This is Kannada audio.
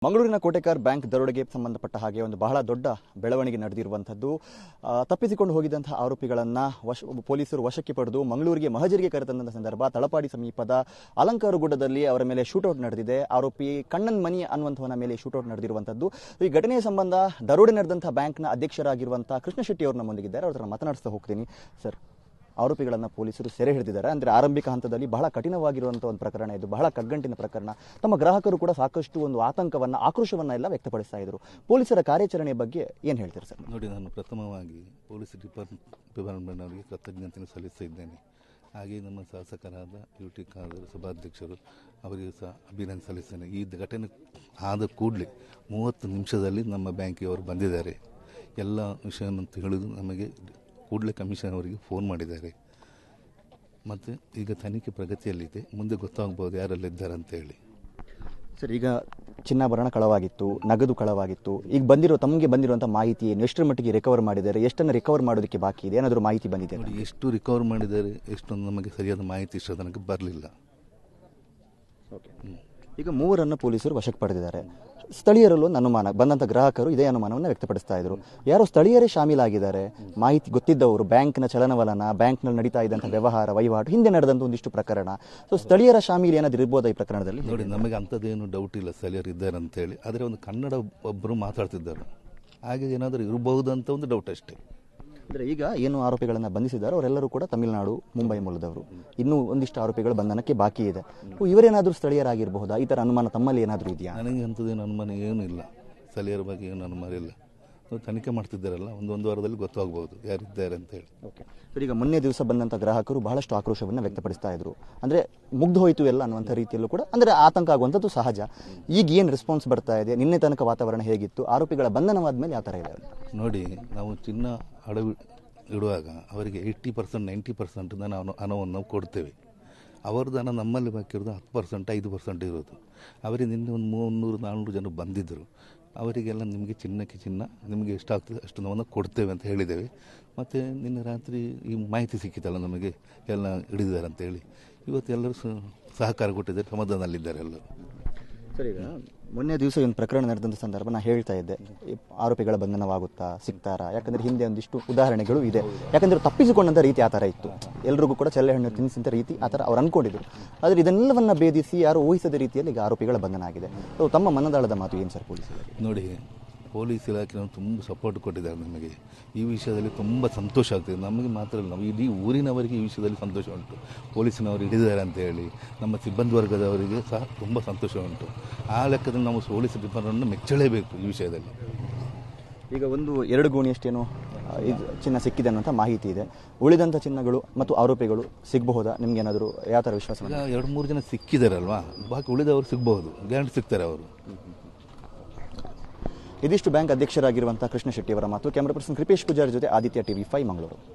ಮಂಗಳೂರಿನ ಕೋಟೆಕಾರ್ ಬ್ಯಾಂಕ್ ದರೋಡೆಗೆ ಸಂಬಂಧಪಟ್ಟ ಹಾಗೆ ಒಂದು ಬಹಳ ದೊಡ್ಡ ಬೆಳವಣಿಗೆ ನಡೆದಿರುವಂಥದ್ದು. ತಪ್ಪಿಸಿಕೊಂಡು ಹೋಗಿದ್ದಂತಹ ಆರೋಪಿಗಳನ್ನು ಪೊಲೀಸರು ವಶಕ್ಕೆ ಪಡೆದು ಮಂಗಳೂರಿಗೆ ಮಹಜರಿಗೆ ಕರೆತಂದ ಸಂದರ್ಭ ತಳಪಾಡಿ ಸಮೀಪದ ಅಲಂಕಾರಗುಡ್ಡದಲ್ಲಿ ಅವರ ಮೇಲೆ ಶೂಟೌಟ್ ನಡೆದಿದೆ. ಆರೋಪಿ ಕಣ್ಣನ್ ಮನಿ ಅನ್ನುವಂಥವನ ಮೇಲೆ ಶೂಟೌಟ್ ನಡೆದಿರುವಂಥದ್ದು. ಈ ಘಟನೆಯ ಸಂಬಂಧ ದರೋಡೆ ನಡೆದಂತಹ ಬ್ಯಾಂಕ್ನ ಅಧ್ಯಕ್ಷರಾಗಿರುವಂತಹ ಕೃಷ್ಣ ಶೆಟ್ಟಿ ಅವರು ನಮ್ಮೊಂದಿಗಿದ್ದಾರೆ. ಅವ್ರ ಹತ್ರ ಮಾತನಾಡಿಸ್ತಾ ಹೋಗ್ತೀನಿ. ಸರ್, ಆರೋಪಿಗಳನ್ನು ಪೊಲೀಸರು ಸೆರೆ ಹಿಡಿದಿದ್ದಾರೆ. ಅಂದರೆ ಆರಂಭಿಕ ಹಂತದಲ್ಲಿ ಬಹಳ ಕಠಿಣವಾಗಿರುವಂಥ ಒಂದು ಪ್ರಕರಣ ಇದು, ಬಹಳ ಕಗ್ಗಂಟಿನ ಪ್ರಕರಣ. ತಮ್ಮ ಗ್ರಾಹಕರು ಕೂಡ ಸಾಕಷ್ಟು ಒಂದು ಆತಂಕವನ್ನು, ಆಕ್ರೋಶವನ್ನು ಎಲ್ಲ ವ್ಯಕ್ತಪಡಿಸ್ತಾ ಇದ್ರು. ಪೊಲೀಸರ ಕಾರ್ಯಾಚರಣೆ ಬಗ್ಗೆ ಏನು ಹೇಳ್ತೀರಿ ಸರ್? ನೋಡಿ, ನಾನು ಪ್ರಥಮವಾಗಿ ಪೊಲೀಸ್ ಡಿಪಾರ್ಟ್ಮೆಂಟ್ ಅವರಿಗೆ ಕೃತಜ್ಞತೆ ಸಲ್ಲಿಸಿದ್ದೇನೆ. ಹಾಗೆ ನಮ್ಮ ಶಾಸಕರಾದ ಯುಟಿ ಖಾದರ್ ಸಭಾಧ್ಯಕ್ಷರು ಅವರಿಗೆ ಸಹ ಅಭಿನಂದನೆ ಸಲ್ಲಿಸ್ತೇನೆ. ಈ ಘಟನೆ ಆದ ಕೂಡಲೇ 30 ನಿಮಿಷದಲ್ಲಿ ನಮ್ಮ ಬ್ಯಾಂಕಿಗೆ ಅವರು ಬಂದಿದ್ದಾರೆ. ಎಲ್ಲ ವಿಷಯವನ್ನು ತಿಳಿದು ನಮಗೆ ಕೂಡಲೇ ಕಮಿಷನ್ ಅವರಿಗೆ ಫೋನ್ ಮಾಡಿದ್ದಾರೆ. ಮತ್ತು ಈಗ ತನಿಖೆ ಪ್ರಗತಿಯಲ್ಲಿದೆ. ಮುಂದೆ ಗೊತ್ತಾಗಬಹುದು ಯಾರೆಲ್ಲಿದ್ದಾರೆ ಅಂತ ಹೇಳಿ. ಸರ್, ಈಗ ಚಿನ್ನಾಭರಣ ಕಳವಾಗಿತ್ತು, ನಗದು ಕಳವಾಗಿತ್ತು. ಈಗ ತಮಗೆ ಬಂದಿರುವಂಥ ಮಾಹಿತಿ ಏನು? ಎಷ್ಟರ ಮಟ್ಟಿಗೆ ರಿಕವರ್ ಮಾಡಿದ್ದಾರೆ? ಎಷ್ಟನ್ನು ರಿಕವರ್ ಮಾಡೋದಕ್ಕೆ ಬಾಕಿ ಇದೆ? ಏನಾದರೂ ಮಾಹಿತಿ ಬಂದಿದೆ? ನೋಡಿ, ಎಷ್ಟು ರಿಕವರ್ ಮಾಡಿದ್ದಾರೆ, ಎಷ್ಟೊಂದು ನಮಗೆ ಸರಿಯಾದ ಮಾಹಿತಿ ಇಷ್ಟ ತನಕ ಬರಲಿಲ್ಲ. ಈಗ 3 ಪೊಲೀಸರು ವಶಕ್ಕೆ ಪಡೆದಿದ್ದಾರೆ. ಸ್ಥಳೀಯರಲ್ಲೂ ಒಂದು ಅನುಮಾನ, ಬಂದಂಥ ಗ್ರಾಹಕರು ಇದೇ ಅನುಮಾನವನ್ನು ವ್ಯಕ್ತಪಡಿಸ್ತಾ ಇದ್ರು. ಯಾರೋ ಸ್ಥಳೀಯರೇ ಶಾಮೀಲಾಗಿದ್ದಾರೆ, ಮಾಹಿತಿ ಗೊತ್ತಿದ್ದವರು, ಬ್ಯಾಂಕ್ನ ಚಲನವಲನ, ಬ್ಯಾಂಕ್ನಲ್ಲಿ ನಡೀತಾ ಇದ್ದಂಥ ವಹಿವಾಟು, ಹಿಂದೆ ನಡೆದಂಥ ಒಂದಿಷ್ಟು ಪ್ರಕರಣ. ಸೊ ಸ್ಥಳೀಯರ ಶಾಮೀಲು ಏನಾದರೂ ಇರ್ಬೋದಾ ಈ ಪ್ರಕರಣದಲ್ಲಿ? ನೋಡಿ, ನಮಗೆ ಅಂಥದ್ದೇನು ಡೌಟ್ ಇಲ್ಲ ಸ್ಥಳೀಯರು ಇದ್ದಾರೆ ಅಂತೇಳಿ. ಆದರೆ ಒಂದು ಕನ್ನಡ ಒಬ್ಬರು ಮಾತಾಡ್ತಿದ್ದಾರೆ, ಹಾಗೆ ಏನಾದರೂ ಇರಬಹುದು ಅಂತ ಒಂದು ಡೌಟ್ ಅಷ್ಟೇ. ಅಂದರೆ ಈಗ ಏನು ಆರೋಪಿಗಳನ್ನು ಬಂಧಿಸಿದ್ದಾರೆ ಅವರೆಲ್ಲರೂ ಕೂಡ ತಮಿಳುನಾಡು, ಮುಂಬೈ ಮೂಲದವರು. ಇನ್ನೂ ಒಂದಿಷ್ಟು ಆರೋಪಿಗಳು ಬಂಧನಕ್ಕೆ ಬಾಕಿ ಇದೆ. ಇವರೇನಾದರೂ ಸ್ಥಳೀಯರಾಗಿರಬಹುದಾ? ಈ ಥರ ಅನುಮಾನ ತಮ್ಮಲ್ಲಿ ಏನಾದರೂ ಇದೆಯಾ? ನನಗೆ ಅಂಥದ್ದೇನು ಅನುಮಾನ ಏನೂ ಇಲ್ಲ. ಸ್ಥಳೀಯರ ಬಗ್ಗೆ ಏನು ಅನುಮಾನ ಇಲ್ಲ. ತನಿಖೆ ಮಾಡ್ತಿದ್ದಾರಲ್ಲ, ಒಂದು ವಾರದಲ್ಲಿ ಗೊತ್ತಾಗಬಹುದು ಯಾರಿದ್ದಾರೆ ಅಂತ ಹೇಳಿ. ಓಕೆ ಸರ್, ಈಗ ಮೊನ್ನೆ ದಿವಸ ಬಂದಂಥ ಗ್ರಾಹಕರು ಬಹಳಷ್ಟು ಆಕ್ರೋಶವನ್ನು ವ್ಯಕ್ತಪಡಿಸ್ತಾ ಇದ್ರು. ಅಂದರೆ ಮುಗ್ದು ಹೋಯಿತು ಎಲ್ಲ ಅನ್ನುವಂಥ ರೀತಿಯಲ್ಲೂ ಕೂಡ, ಅಂದರೆ ಆತಂಕ ಆಗುವಂಥದ್ದು ಸಹಜ. ಈಗ ಏನು ರೆಸ್ಪಾನ್ಸ್ ಬರ್ತಾ ಇದೆ? ನಿನ್ನೆ ತನಕ ವಾತಾವರಣ ಹೇಗಿತ್ತು? ಆರೋಪಿಗಳ ಬಂಧನವಾದ ಮೇಲೆ ಯಾವ ಥರ ಇದೆ? ನೋಡಿ, ನಾವು ಚಿನ್ನ ಅಡವು ಇಡುವಾಗ ಅವರಿಗೆ 80%, 90% ಹಣವನ್ನು ನಾವು ಕೊಡ್ತೇವೆ. ಅವ್ರದ್ದು ಹಣ ನಮ್ಮಲ್ಲಿ ಬಾಕಿ ಇರೋದು 10%, 5% ಇರೋದು. ಅವರಿಗೆ ನಿನ್ನೆ ಒಂದು 300-400 ಜನ ಬಂದಿದ್ದರು. ಅವರಿಗೆಲ್ಲ ನಿಮಗೆ ಚಿನ್ನ ನಿಮಗೆ ಎಷ್ಟಾಗ್ತದೆ ಅಷ್ಟು ನಾವು ಕೊಡ್ತೇವೆ ಅಂತ ಹೇಳಿದ್ದೇವೆ. ಮತ್ತು ನಿನ್ನೆ ರಾತ್ರಿ ಈ ಮಾಹಿತಿ ಸಿಕ್ಕಿತಲ್ಲ ನಮಗೆ, ಎಲ್ಲ ಹಿಡಿದಿದ್ದಾರೆ ಅಂತೇಳಿ. ಇವತ್ತು ಎಲ್ಲರೂ ಸಹಕಾರ ಕೊಟ್ಟಿದ್ದಾರೆ, ಸಮಾಧಾನದಲ್ಲಿದ್ದಾರೆ ಎಲ್ಲರೂ. ಸರ್, ಈಗ ಮೊನ್ನೆ ದಿವಸ ಒಂದು ಪ್ರಕರಣ ನಡೆದಂಥ ಸಂದರ್ಭ ನಾನು ಹೇಳ್ತಾ ಇದ್ದೆ, ಆರೋಪಿಗಳ ಬಂಧನವಾಗುತ್ತಾ, ಸಿಗ್ತಾರಾ? ಯಾಕಂದರೆ ಹಿಂದೆ ಒಂದಿಷ್ಟು ಉದಾಹರಣೆಗಳು ಇದೆ. ಯಾಕಂದರೆ ತಪ್ಪಿಸಿಕೊಂಡಂಥ ರೀತಿ ಆ ಥರ ಇತ್ತು. ಎಲ್ರಿಗೂ ಕೂಡ ಚಳ್ಳೆಹಣ್ಣು ತಿನ್ನಿಸಿದಂಥ ರೀತಿ ಆ ಥರ ಅವ್ರು ಅಂದ್ಕೊಂಡಿದ್ರು. ಆದರೆ ಇದನ್ನೆಲ್ಲವನ್ನು ಭೇದಿಸಿ ಯಾರು ಊಹಿಸದ ರೀತಿಯಲ್ಲಿ ಈಗ ಆರೋಪಿಗಳ ಬಂಧನ ಆಗಿದೆ. ತಮ್ಮ ಮನದಾಳದ ಮಾತು ಏನು ಸರ್ ಪೊಲೀಸರು? ನೋಡಿ, ಪೊಲೀಸ್ ಇಲಾಖೆ ತುಂಬ ಸಪೋರ್ಟ್ ಕೊಟ್ಟಿದ್ದಾರೆ ನಮಗೆ. ಈ ವಿಷಯದಲ್ಲಿ ತುಂಬ ಸಂತೋಷ ಆಗ್ತದೆ. ನಮಗೆ ಮಾತ್ರ ಅಲ್ಲ, ನಾವು ಇಡೀ ಊರಿನವರಿಗೆ ಈ ವಿಷಯದಲ್ಲಿ ಸಂತೋಷ ಉಂಟು. ಪೊಲೀಸಿನವರು ಹಿಡಿದಿದ್ದಾರೆ ಅಂತ ಹೇಳಿ ನಮ್ಮ ಸಿಬ್ಬಂದಿ ವರ್ಗದವರಿಗೆ ಸಹ ತುಂಬ ಸಂತೋಷ ಉಂಟು. ಆ ಲೆಕ್ಕದಲ್ಲಿ ನಾವು ಪೊಲೀಸ್ ಡಿಪಾರ್ಟ್ಮೆಂಟನ್ನು ಮೆಚ್ಚಲೇಬೇಕು ಈ ವಿಷಯದಲ್ಲಿ. ಈಗ 1-2 ಗೋಣಿಯಷ್ಟೇನೋ ಇದು ಚಿನ್ನ ಸಿಕ್ಕಿದೆ ಅನ್ನೋಂಥ ಮಾಹಿತಿ ಇದೆ. ಉಳಿದಂಥ ಚಿನ್ನಗಳು ಮತ್ತು ಆರೋಪಿಗಳು ಸಿಗಬಹುದಾ? ನಿಮ್ಗೇನಾದರೂ ಯಾವ ಥರ ವಿಶ್ವಾಸ? 2-3 ಜನ ಸಿಕ್ಕಿದಾರಲ್ವಾ, ಬಾಕಿ ಉಳಿದವರು ಸಿಗಬಹುದು, ಗ್ಯಾರಂಟಿ ಸಿಗ್ತಾರೆ ಅವರು. ಇದಿಷ್ಟು ಬ್ಯಾಂಕ್ ಅಧ್ಯಕ್ಷರಾಗಿರುವಂತಹ ಕೃಷ್ಣ ಶೆಟ್ಟಿ ಅವರ ಮಾತು. ಕ್ಯಾಮರಾ ಪರ್ಸನ್ ಕೃಪೇಶ್ ಪೂಜಾರಿ ಜೊತೆ ಆದಿತ್ಯ TV5 ಮಂಗಳೂರು.